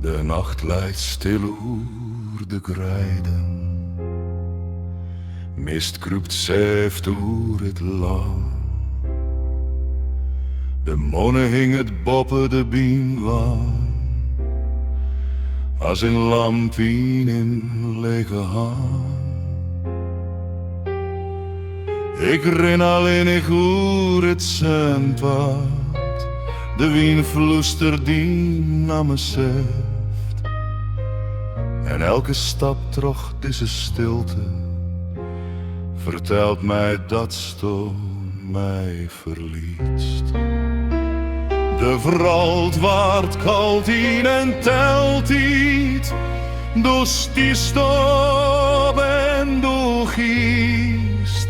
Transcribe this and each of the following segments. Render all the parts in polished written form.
De nacht leidt stil oer de grijden. Mist kruipt zeft oer het land. De monne hing het boppen de bienlaan. Als een lampien in lege hand. Ik ren alleen oer het zandpad. De wien vloester die naar me zeft. En elke stap troch deze stilte vertelt mij dat sto mij verliest. De vralt waard kalt in en telt niet. Door stiestop en door giest.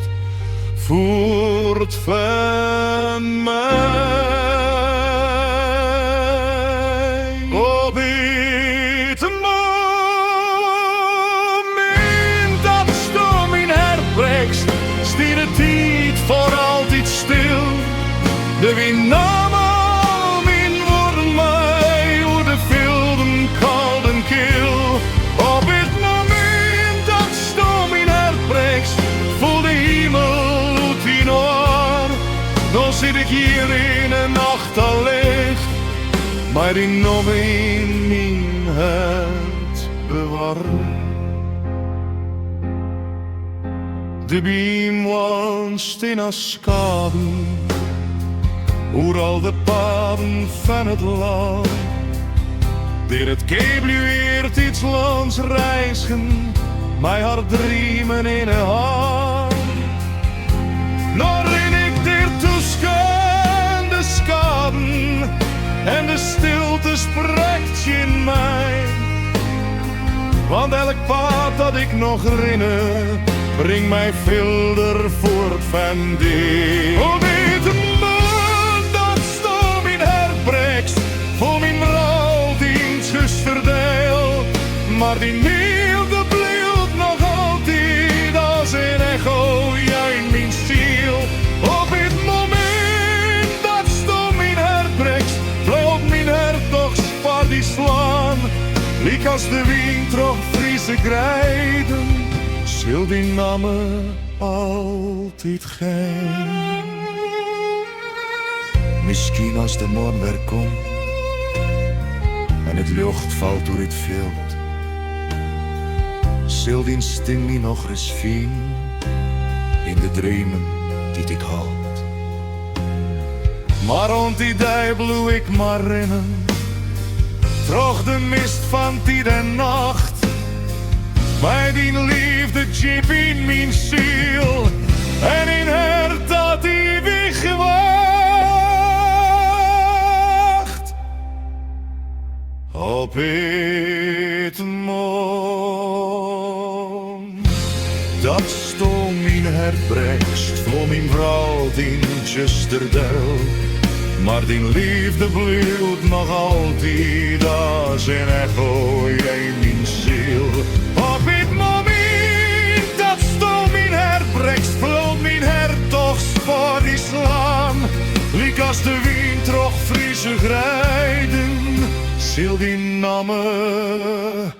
Voert van mij. Op het moment dat stom in herbrekst, stier de tijd voor altijd stil. De wind nam al mijn woorden mij, hoe de velden koud en kil. Op het moment dat stom in herbrekst, voel de hemel uit in oor. Dan zit ik hier in een nacht alleen, maar die nog in mijn hart bewaren. De biem woont in een schaduw, oer al de paden van het land. Door het keebluweert iets langs reizen, mij haar driemen in een hand. Nou ren ik der tussen de schaden en de stilte spreekt in mij. Want elk paard dat ik nog rinne, brengt mij verder voort van die. Oh, weet de man dat stom in herbrekst, voor mijn vrouw dienstjes verdeel. Maar die milde blijft nog altijd als een echo, ja, in mijn ziel. Op het moment dat stom in herbrekst, vloot mijn hart toch voor die slaan. Liek als de wind troch Friese grijden, zul die namen altijd geen. Misschien als de morgen weer komt en het lucht valt door het veld, zul die sting niet nog eens zien in de dromen die ik had. Maar rond die dij bloe ik maar rennen, troch de mist van die de nacht. Bij die liefde diep in mijn ziel en in hart dat eeuwig wacht. Op het mond dat stom mijn hart brekst, voor mijn vrouw dientjes ter del. Maar die liefde bloeit nog altijd als een echo in mijn ziel. Op het moment dat stom mijn hart brekst, vloot mijn hart toch voor die slaan. Liek als de wind troch Friese grijden, zil die namen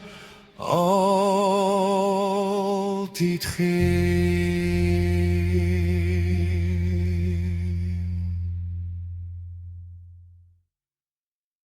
altijd geen.